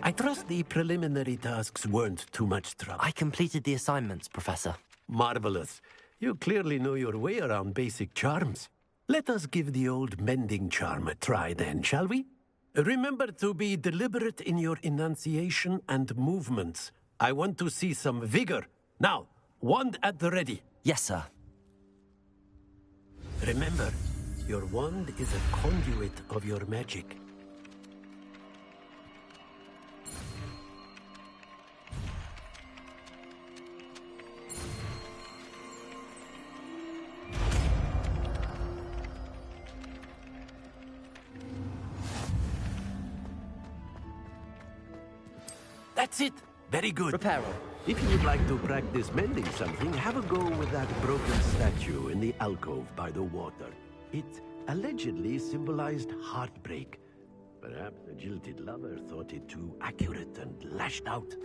I trust the preliminary tasks weren't too much trouble. I completed the assignments, Professor. Marvelous. You clearly know your way around basic charms. Let us give the old mending charm a try then, shall we? Remember to be deliberate in your enunciation and movements. I want to see some vigor. Now, wand at the ready. Yes, sir. Remember, your wand is a conduit of your magic. That's it. Very good. Reparo. If you would like to practice mending something, have a go with that broken statue in the alcove by the water. It allegedly symbolized heartbreak. Perhaps the jilted lover thought it too accurate and lashed out.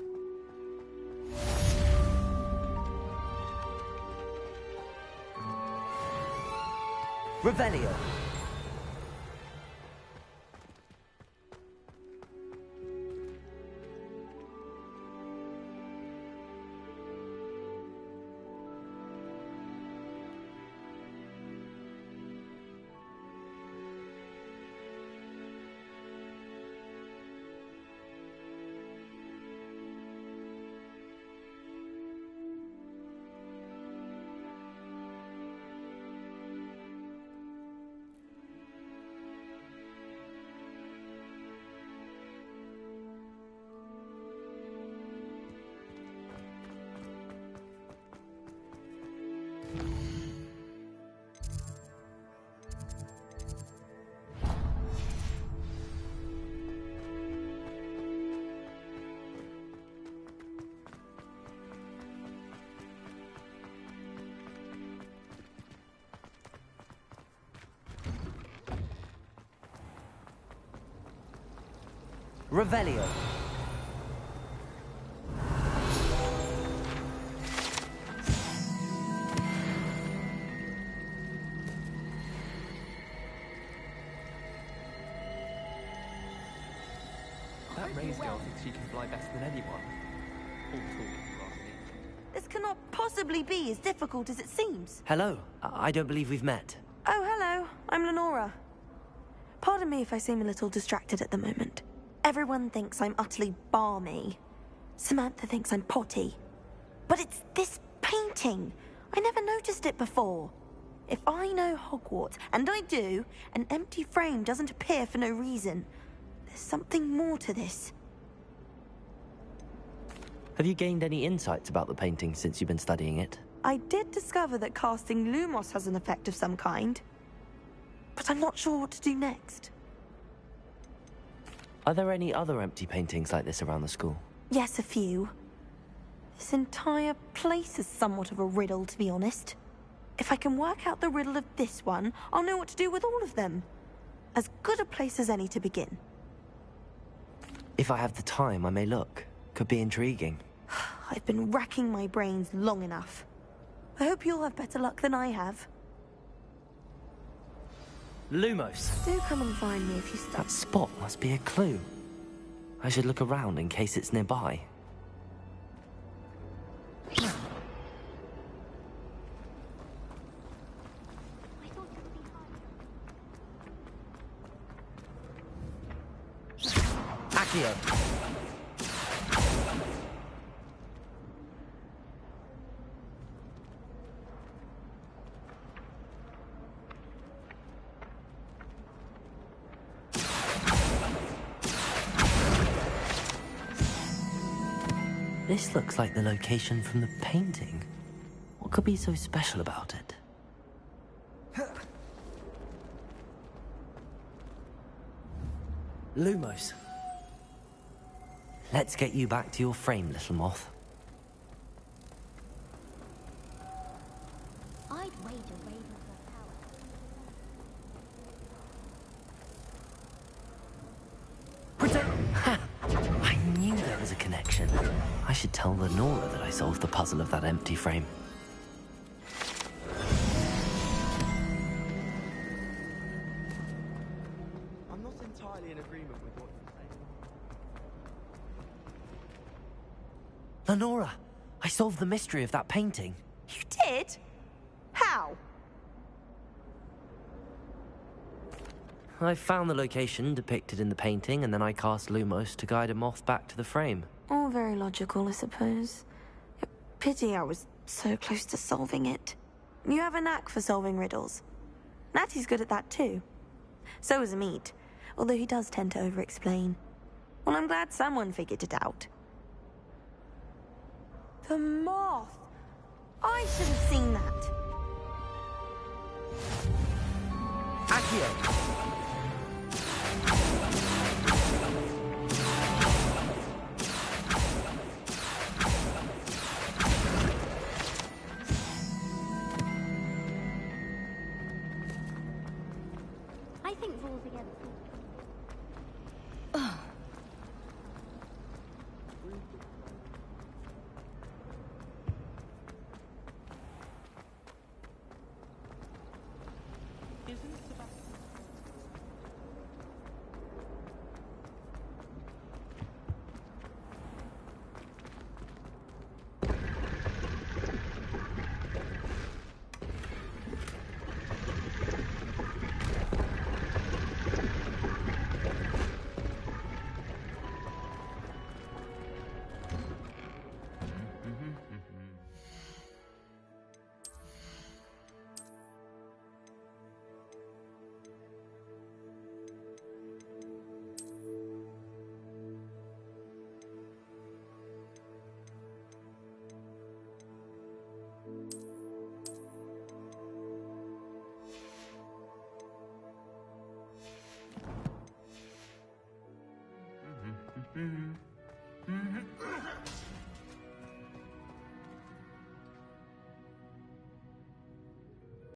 Revelio. Revelio. That Ray's girl thinks she can fly better than anyone. All talking, rather. This cannot possibly be as difficult as it seems. Hello. I don't believe we've met. Oh, hello. I'm Lenora. Pardon me if I seem a little distracted at the moment. Everyone thinks I'm utterly balmy. Samantha thinks I'm potty. But it's this painting. I never noticed it before. If I know Hogwarts, and I do, an empty frame doesn't appear for no reason. There's something more to this. Have you gained any insights about the painting since you've been studying it? I did discover that casting Lumos has an effect of some kind. But I'm not sure what to do next. Are there any other empty paintings like this around the school? Yes, a few. This entire place is somewhat of a riddle, to be honest. If I can work out the riddle of this one, I'll know what to do with all of them. As good a place as any to begin. If I have the time, I may look. Could be intriguing. I've been racking my brains long enough. I hope you'll have better luck than I have. Lumos. Do come and find me if you stop. That spot must be a clue. I should look around in case it's nearby. Accio. This looks like the location from the painting. What could be so special about it? Lumos. Let's get you back to your frame, little moth. I'd wager Raven Ha! I knew there was a connection. I should tell Lenora that I solved the puzzle of that empty frame. I'm not entirely in agreement with what you're saying. Lenora, I solved the mystery of that painting. You did? How? I found the location depicted in the painting, and then I cast Lumos to guide a moth back to the frame. All very logical, I suppose. Pity I was so close to solving it. You have a knack for solving riddles. Natty's good at that too. So is Amit, although he does tend to over-explain. Well, I'm glad someone figured it out. The moth! I should have seen that. Accio! I think rules against it. Mm-hmm.